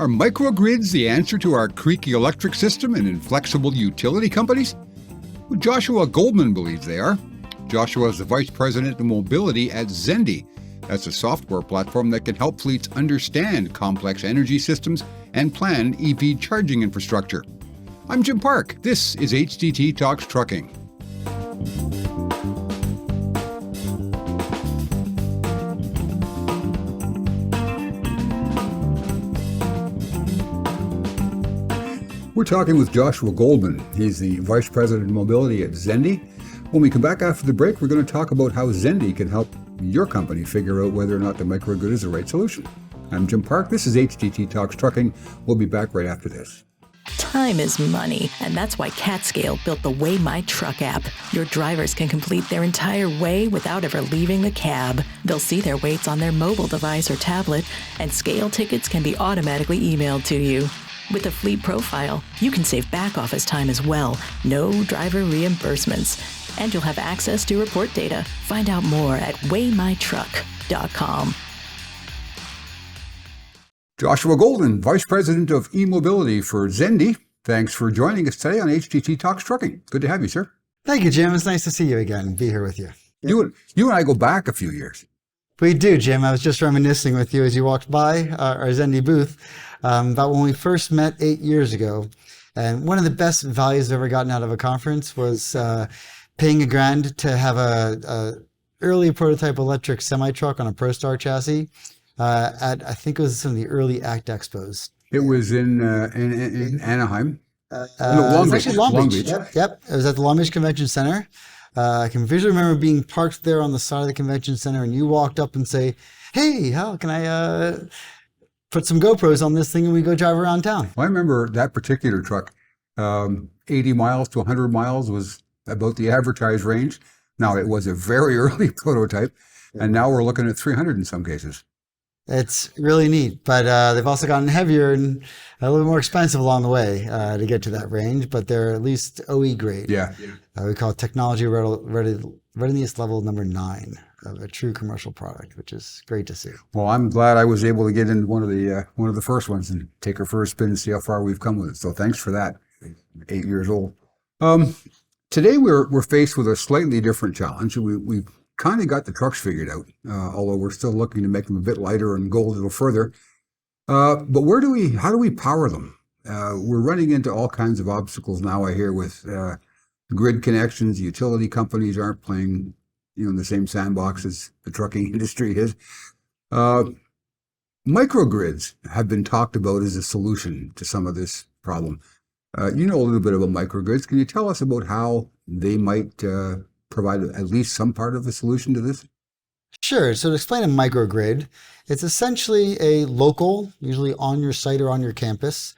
Are microgrids the answer to our creaky electric system and inflexible utility companies? Well, Joshua Goldman believes they are. Joshua is the Vice President of Mobility at Xendee. That's a software platform that can help fleets understand complex energy systems and plan EV charging infrastructure. I'm Jim Park. This is HTT Talks Trucking. We're talking with Joshua Goldman. He's the Vice President of Mobility at Xendee. When we come back after the break, we're going to talk about how Xendee can help your company figure out whether or not the microgrid is the right solution. I'm Jim Park. This is HTT Talks Trucking. We'll be back right after this. Time is money, and that's why CatScale built the Weigh My Truck app. Your drivers can complete their entire weigh without ever leaving the cab. They'll see their weights on their mobile device or tablet, and scale tickets can be automatically emailed to you. With a fleet profile, you can save back office time as well. No driver reimbursements. And you'll have access to report data. Find out more at weighmytruck.com. Joshua Goldman, Vice President of E-Mobility for Xendee. Thanks for joining us today on HTT Talks Trucking. Good to have you, sir. Thank you, Jim. It's nice to see you again and be here with you. You and I go back a few years. We do, Jim. I was just reminiscing with you as you walked by our Xendee booth about when we first met 8 years ago. And one of the best values I've ever gotten out of a conference was paying $1,000 to have a early prototype electric semi-truck on a ProStar chassis at, I think it was some of the early ACT Expos. It was in Anaheim. Long Beach. Actually Long Beach. Yep. It was at the Long Beach Convention Center. I can visually remember being parked there on the side of the convention center, and you walked up and say, "Hey, how can I put some GoPros on this thing and we go drive around town?" Well, I remember that particular truck. 80 miles to 100 miles was about the advertised range. Now, it was a very early prototype, and now we're looking at 300 in some cases. It's really neat, but they've also gotten heavier and a little more expensive along the way to get to that range, but they're at least OE grade. Yeah. We call it technology readiness level number 9 of a true commercial product, which is great to see. Well, I'm glad I was able to get in one of the first ones and take her for a spin and see how far we've come with it. So thanks for that. 8 years old. Today we're faced with a slightly different challenge. We've kind of got the trucks figured out, although we're still looking to make them a bit lighter and go a little further. But how do we power them? We're running into all kinds of obstacles now, I hear, with grid connections. Utility companies aren't playing in the same sandbox as the trucking industry is. Microgrids have been talked about as a solution to some of this problem. You know a little bit about microgrids. Can you tell us about how they might provide at least some part of the solution to this? Sure. So to explain a microgrid, it's essentially a local, usually on your site or on your campus,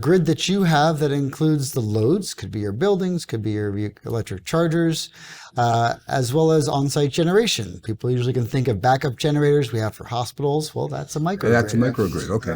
grid that you have that includes the loads, could be your buildings, could be your electric chargers, as well as on-site generation. People usually can think of backup generators we have for hospitals. Well, that's a microgrid. That's a microgrid, okay.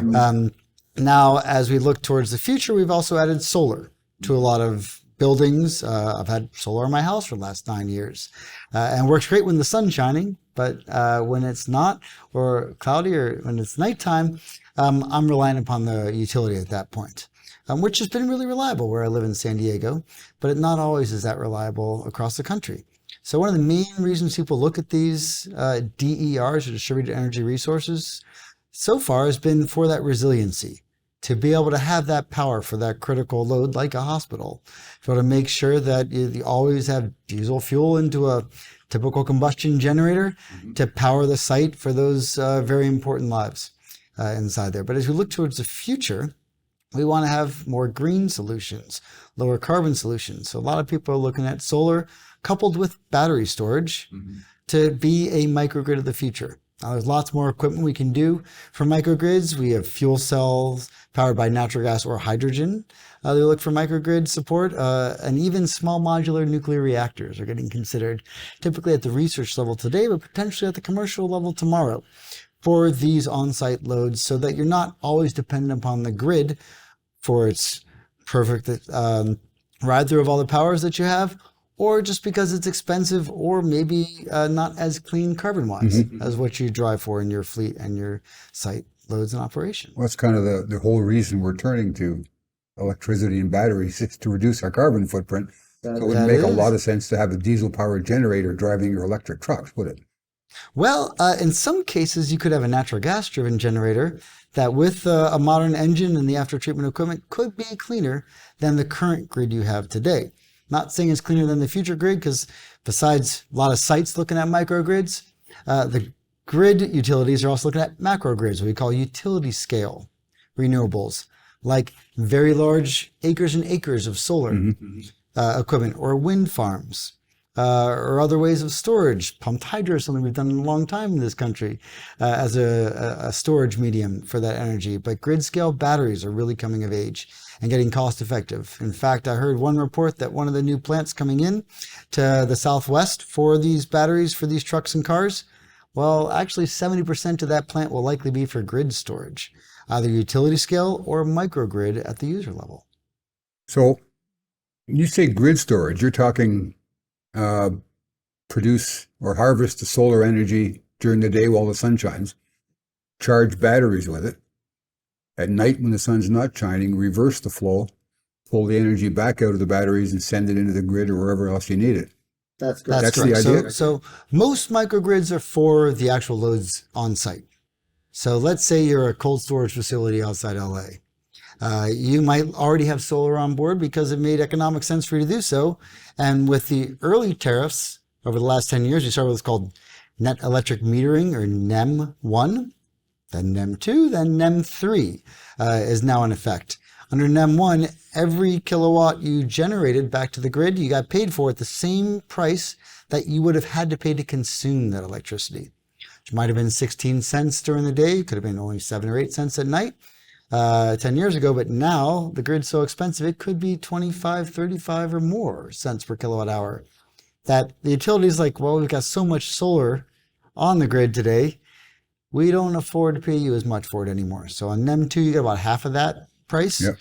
Now, as we look towards the future, we've also added solar to a lot of buildings. I've had solar in my house for the last 9 years, and it works great when the sun's shining, but when it's not, or cloudy, or when it's nighttime, I'm relying upon the utility at that point, which has been really reliable where I live in San Diego, but it not always is that reliable across the country. So one of the main reasons people look at these DERs, or distributed energy resources, so far has been for that resiliency, to be able to have that power for that critical load like a hospital, to be able to make sure that you always have diesel fuel into a typical combustion generator to power the site for those very important lives inside there. But as we look towards the future, we want to have more green solutions, lower carbon solutions. So a lot of people are looking at solar coupled with battery storage to be a microgrid of the future. Now, there's lots more equipment we can do for microgrids. We have fuel cells powered by natural gas or hydrogen. They look for microgrid support, and even small modular nuclear reactors are getting considered, typically at the research level today, but potentially at the commercial level tomorrow, for these on-site loads, so that you're not always dependent upon the grid for its perfect ride-through of all the powers that you have, or just because it's expensive, or maybe not as clean carbon-wise as what you drive for in your fleet and your site loads in operation. Well, that's kind of the whole reason we're turning to electricity and batteries is to reduce our carbon footprint. So it would That make a is. lot of sense to have a diesel-powered generator driving your electric trucks, would it? Well, in some cases, you could have a natural gas-driven generator that with a modern engine and the after-treatment equipment could be cleaner than the current grid you have today. Not saying it's cleaner than the future grid, because besides a lot of sites looking at microgrids, the grid utilities are also looking at macrogrids, what we call utility scale renewables, like very large acres and acres of solar equipment or wind farms. Or other ways of storage. Pumped hydro is something we've done in a long time in this country as a storage medium for that energy. But grid scale batteries are really coming of age and getting cost effective. In fact, I heard one report that one of the new plants coming in to the Southwest for these batteries for these trucks and cars, well, actually 70% of that plant will likely be for grid storage, either utility scale or microgrid at the user level. So when you say grid storage, you're talking produce or harvest the solar energy during the day while the sun shines, charge batteries with it. At night when the sun's not shining, reverse the flow, pull the energy back out of the batteries and send it into the grid or wherever else you need it. That's That's the correct. idea? So most microgrids are for the actual loads on site. So let's say you're a cold storage facility outside LA. You might already have solar on board because it made economic sense for you to do so. And with the early tariffs over the last 10 years, you started with what's called net electric metering, or NEM 1, then NEM 2, then NEM 3 is now in effect. Under NEM 1, every kilowatt you generated back to the grid, you got paid for at the same price that you would have had to pay to consume that electricity, which might have been 16 cents during the day, could have been only 7 or 8 cents at night. 10 years ago, but now the grid's so expensive, it could be 25, 35 or more cents per kilowatt hour. That the utility's like, well, we've got so much solar on the grid today, we don't afford to pay you as much for it anymore. So on NEM 2, you get about half of that price. Yep.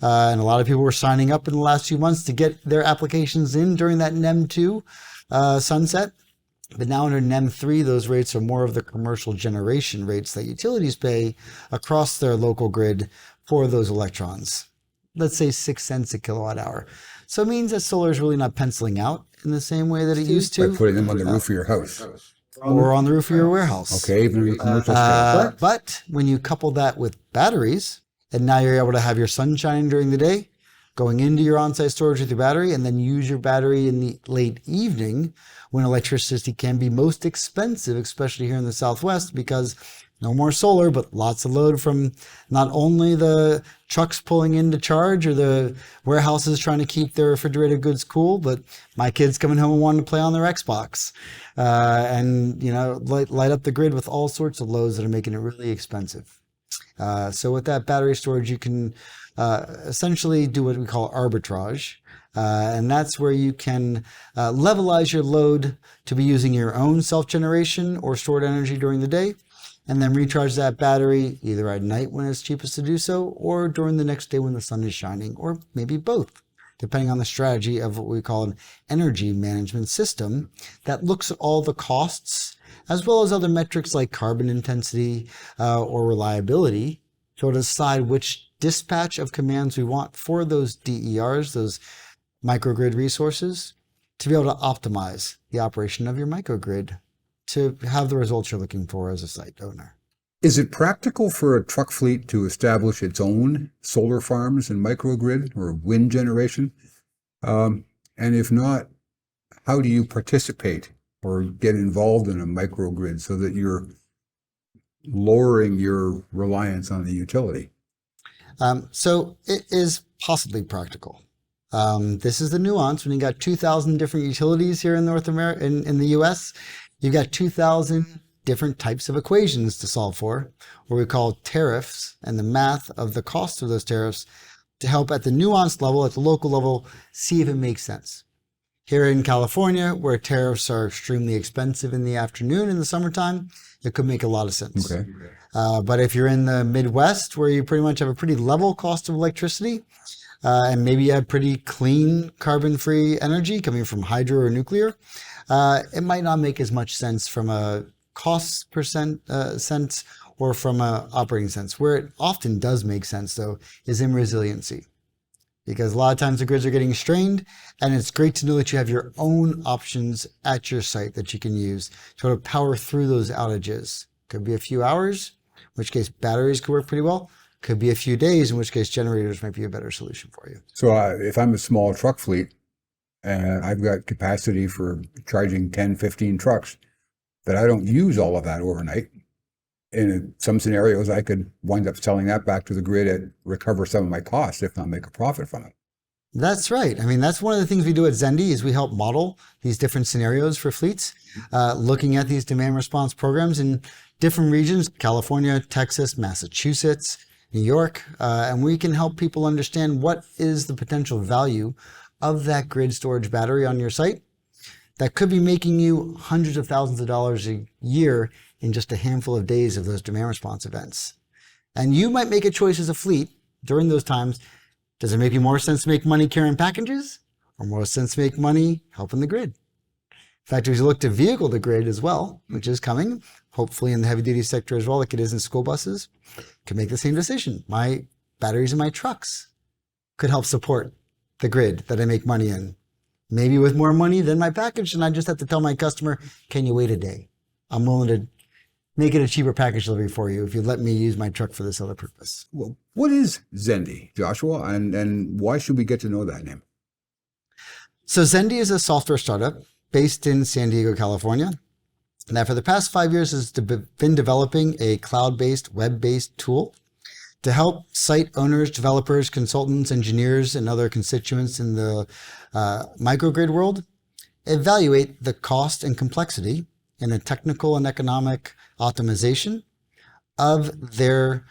And a lot of people were signing up in the last few months to get their applications in during that NEM 2 sunset. But now under NEM 3, those rates are more of the commercial generation rates that utilities pay across their local grid for those electrons. Let's say 6 cents a kilowatt hour. So it means that solar is really not penciling out in the same way that it used to. By putting them on the roof of your house. Or on the roof of your warehouse. Okay, even if commercial scale. But when you couple that with batteries, and now you're able to have your sun shining during the day, going into your on-site storage with your battery, and then use your battery in the late evening when electricity can be most expensive, especially here in the Southwest, because no more solar, but lots of load from not only the trucks pulling in to charge or the warehouses trying to keep their refrigerated goods cool, but my kids coming home and wanting to play on their Xbox. And, you know, light up the grid with all sorts of loads that are making it really expensive. So with that battery storage, you can essentially do what we call arbitrage. And that's where you can levelize your load to be using your own self-generation or stored energy during the day, and then recharge that battery either at night when it's cheapest to do so, or during the next day when the sun is shining, or maybe both, depending on the strategy of what we call an energy management system that looks at all the costs, as well as other metrics like carbon intensity or reliability, to decide which dispatch of commands we want for those DERs, those microgrid resources, to be able to optimize the operation of your microgrid to have the results you're looking for as a site owner. Is it practical for a truck fleet to establish its own solar farms and microgrid or wind generation? And if not, how do you participate or get involved in a microgrid so that you're lowering your reliance on the utility? So it is possibly practical. This is the nuance when you got 2,000 different utilities here in North America, in the US. You've got 2,000 different types of equations to solve for, what we call tariffs, and the math of the cost of those tariffs to help at the nuanced level, at the local level, see if it makes sense. Here in California, where tariffs are extremely expensive in the afternoon in the summertime, it could make a lot of sense. Okay. But if you're in the Midwest, where you pretty much have a pretty level cost of electricity, and maybe you have pretty clean carbon-free energy coming from hydro or nuclear, it might not make as much sense from a cost sense or from a operating sense. Where it often does make sense, though, is in resiliency. Because a lot of times the grids are getting strained, and it's great to know that you have your own options at your site that you can use to sort of power through those outages. Could be a few hours, in which case batteries could work pretty well. Could be a few days, in which case generators might be a better solution for you. So if I'm a small truck fleet and I've got capacity for charging 10, 15 trucks, that I don't use all of that overnight, in some scenarios, I could wind up selling that back to the grid and recover some of my costs, if not make a profit from it. That's right. I mean, that's one of the things we do at Xendee is we help model these different scenarios for fleets, looking at these demand response programs in different regions, California, Texas, Massachusetts, New York, and we can help people understand what is the potential value of that grid storage battery on your site that could be making you hundreds of thousands of dollars a year in just a handful of days of those demand response events. And you might make a choice as a fleet during those times. Does it make you more sense to make money carrying packages or more sense to make money helping the grid? In fact, as you look to vehicle the grid as well, which is coming, hopefully in the heavy duty sector as well, like it is in school buses, you can make the same decision. My batteries in my trucks could help support the grid that I make money in. Maybe with more money than my package, and I just have to tell my customer, can you wait a day? I'm willing to make it a cheaper package delivery for you if you let me use my truck for this other purpose. Well, what is Xendee, Joshua, and why should we get to know that name? So Xendee is a software startup based in San Diego, California. That for the past 5 years has been developing a cloud-based, web-based tool to help site owners, developers, consultants, engineers, and other constituents in the microgrid world evaluate the cost and complexity in a technical and economic optimization of their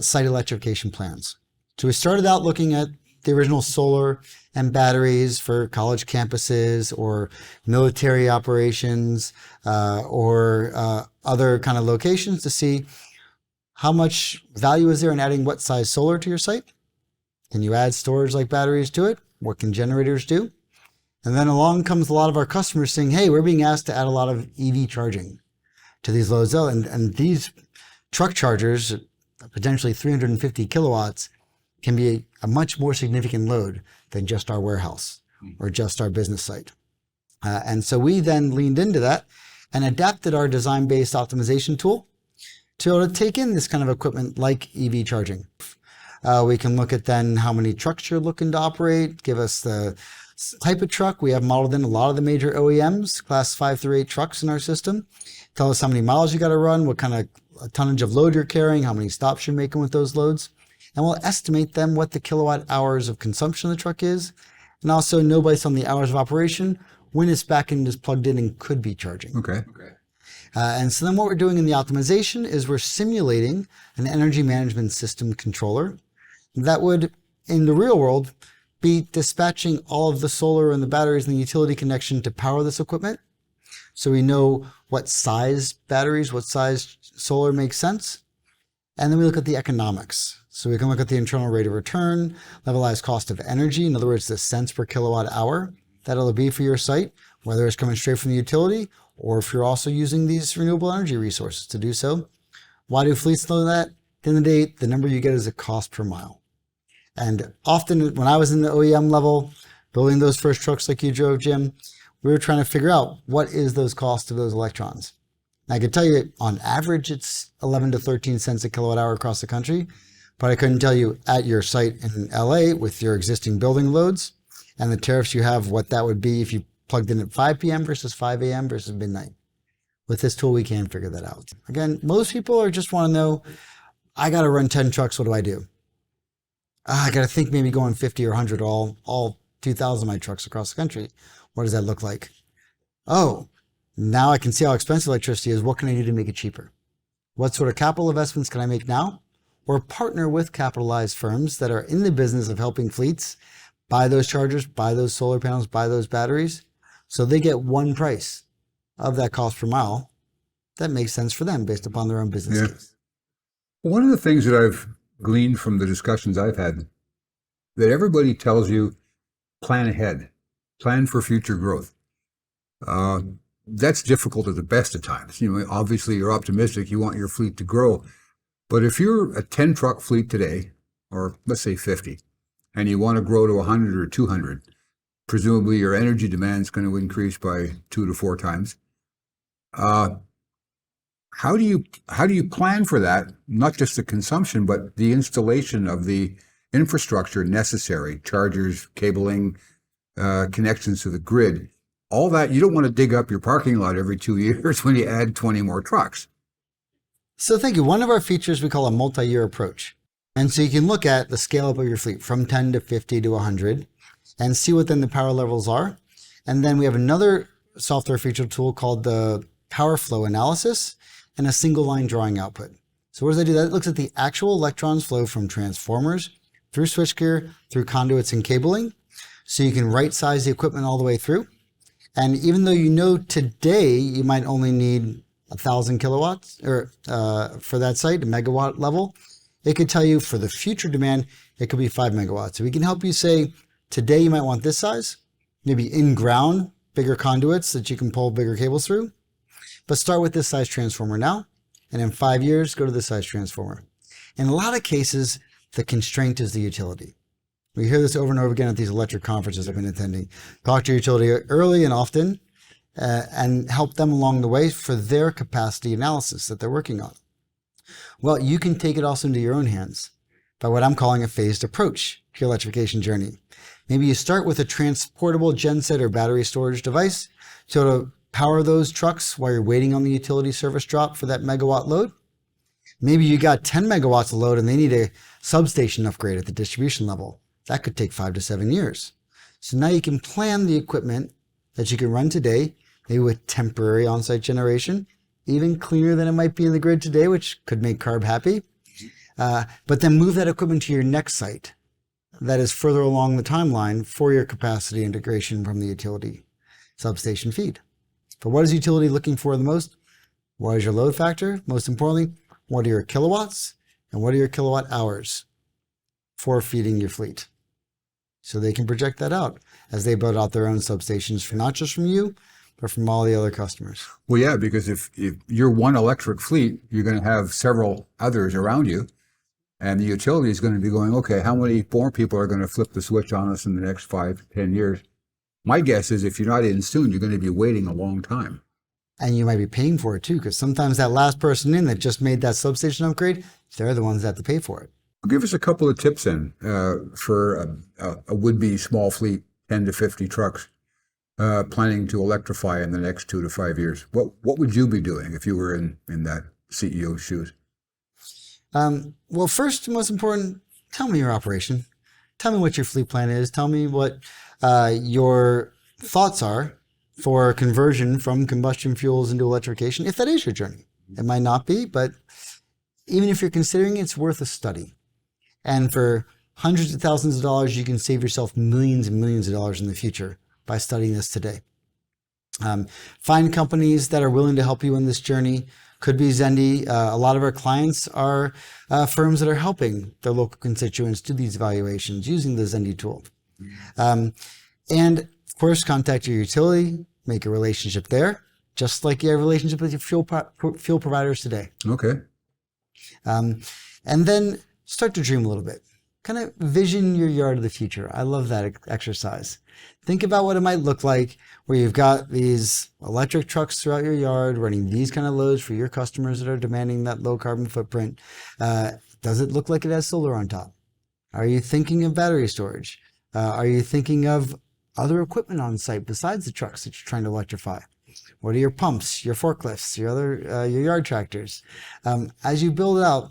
site electrification plans. So we started out looking at the original solar and batteries for college campuses or military operations or other kind of locations to see how much value is there in adding what size solar to your site. Can you add storage like batteries to it? What can generators do? And then along comes a lot of our customers saying, hey, we're being asked to add a lot of EV charging to these loads. And these truck chargers, potentially 350 kilowatts, can be a much more significant load than just our warehouse or just our business site. And so we then leaned into that and adapted our design-based optimization tool to be able to take in this kind of equipment like EV charging. We can look at then how many trucks you're looking to operate, give us the type of truck. We have modeled in a lot of the major OEMs, class 5 through 8 trucks in our system. Tell us how many miles you got to run, what kind of tonnage of load you're carrying, how many stops you're making with those loads. And we'll estimate them what the kilowatt hours of consumption of the truck is, and also know based on the hours of operation when its back end is plugged in and could be charging. Okay. And so then what we're doing in the optimization is we're simulating an energy management system controller that would, in the real world, be dispatching all of the solar and the batteries and the utility connection to power this equipment. So we know what size batteries, what size solar makes sense. And then we look at the economics. So we can look at the internal rate of return, levelized cost of energy, in other words, the cents per kilowatt hour that it'll be for your site, whether it's coming straight from the utility or if you're also using these renewable energy resources to do so. Why do fleets know that? At the end of the day, the number you get is a cost per mile. And often when I was in the OEM level, building those first trucks like you drove, Jim, we were trying to figure out what is those costs of those electrons. And I could tell you on average, it's 11 to 13 cents a kilowatt hour across the country, but I couldn't tell you at your site in LA with your existing building loads and the tariffs you have, what that would be if you plugged in at 5 p.m. versus 5 a.m. versus midnight. With this tool, we can figure that out. Again, most people are just want to know, I got to run 10 trucks. What do I do? I got to think maybe going 50 or 100 all 2,000 of my trucks across the country. What does that look like? Oh, now I can see how expensive electricity is. What can I do to make it cheaper? What sort of capital investments can I make now? Or partner with capitalized firms that are in the business of helping fleets buy those chargers, buy those solar panels, buy those batteries, so they get one price of that cost per mile that makes sense for them based upon their own business case. One of the things that I've gleaned from the discussions I've had, that everybody tells you, plan ahead, plan for future growth. that's difficult at the best of times. Obviously you're optimistic, you want your fleet to grow. But if you're a 10 truck fleet today, or let's say 50, and you want to grow to 100 or 200, presumably your energy demand is going to increase by 2 to 4 times. How do you plan for that? Not just the consumption, but the installation of the infrastructure necessary, chargers, cabling, connections to the grid. All that, you don't want to dig up your parking lot every 2 years when you add 20 more trucks. So thank you. One of our features we call a multi-year approach. And so you can look at the scale up of your fleet from 10 to 50 to 100 and see what then the power levels are. And then we have another software feature tool called the power flow analysis and a single line drawing output. So what does that do? That looks at the actual electrons flow from transformers through switchgear, through conduits and cabling. So you can right size the equipment all the way through. And even though today you might only need 1,000 kilowatts or for that site, a megawatt level, it could tell you for the future demand, it could be 5 megawatts. So we can help you say, today you might want this size, maybe in ground, bigger conduits that you can pull bigger cables through, but start with this size transformer now, and in 5 years, go to this size transformer. In a lot of cases, the constraint is the utility. We hear this over and over again at these electric conferences I've been attending. Talk to your utility early and often and help them along the way for their capacity analysis that they're working on. Well, you can take it also into your own hands by what I'm calling a phased approach to your electrification journey. Maybe you start with a transportable genset or battery storage device to power those trucks while you're waiting on the utility service drop for that megawatt load. Maybe you got 10 megawatts of load and they need a substation upgrade at the distribution level. That could take 5 to 7 years. So now you can plan the equipment that you can run today, maybe with temporary on-site generation, even cleaner than it might be in the grid today, which could make CARB happy. But then move that equipment to your next site that is further along the timeline for your capacity integration from the utility substation feed. But what is utility looking for the most? What is your load factor? Most importantly, what are your kilowatts and what are your kilowatt hours for feeding your fleet? So they can project that out as they build out their own substations, for not just from you, but from all the other customers. Well, yeah, because if you're one electric fleet, you're going to have several others around you. And the utility is going to be going, okay, how many more people are going to flip the switch on us in the next 5 to 10 years? My guess is if you're not in soon, you're going to be waiting a long time. And you might be paying for it too, because sometimes that last person in that just made that substation upgrade, they're the ones that have to pay for it. Give us a couple of tips then for a would-be small fleet, 10 to 50 trucks, planning to electrify in the next 2 to 5 years. What would you be doing if you were in that CEO's shoes? Well, first, most important, tell me your operation. Tell me what your fleet plan is. Tell me what your thoughts are for conversion from combustion fuels into electrification, if that is your journey. It might not be, but even if you're considering it, it's worth a study. And for hundreds of thousands of dollars, you can save yourself millions and millions of dollars in the future by studying this today. Find companies that are willing to help you in this journey. Could be Xendee. A lot of our clients are firms that are helping their local constituents do these evaluations using the Xendee tool. And of course, contact your utility, make a relationship there, just like you have a relationship with your fuel providers today. Okay. And then start to dream a little bit. Kind of vision your yard of the future. I love that exercise. Think about what it might look like where you've got these electric trucks throughout your yard running these kind of loads for your customers that are demanding that low carbon footprint. Does it look like it has solar on top? Are you thinking of battery storage? Are you thinking of other equipment on site besides the trucks that you're trying to electrify? What are your pumps, your forklifts, your yard tractors? As you build it out,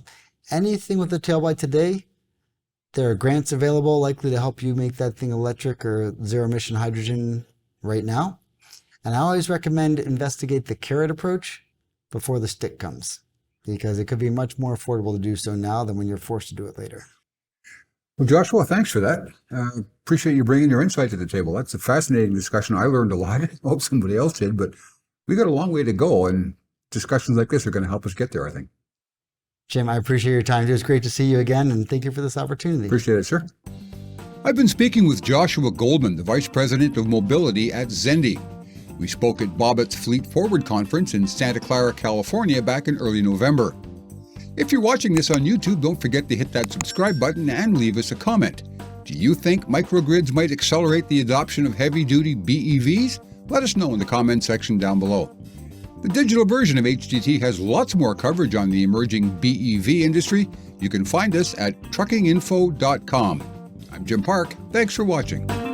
anything with a tailpipe today, there are grants available likely to help you make that thing electric or zero emission hydrogen right now. And I always recommend investigate the carrot approach before the stick comes, because it could be much more affordable to do so now than when you're forced to do it later. Well, Joshua, thanks for that. Appreciate you bringing your insight to the table. That's a fascinating discussion. I learned a lot. I hope somebody else did, but we got a long way to go, and discussions like this are going to help us get there, I think. Jim, I appreciate your time. It was great to see you again, and thank you for this opportunity. Appreciate it, sir. I've been speaking with Joshua Goldman, the Vice President of Mobility at Xendee. We spoke at Bobbitt's Fleet Forward Conference in Santa Clara, California back in early November. If you're watching this on YouTube, don't forget to hit that subscribe button and leave us a comment. Do you think microgrids might accelerate the adoption of heavy-duty BEVs? Let us know in the comment section down below. The digital version of HDT has lots more coverage on the emerging BEV industry. You can find us at truckinginfo.com. I'm Jim Park. Thanks for watching.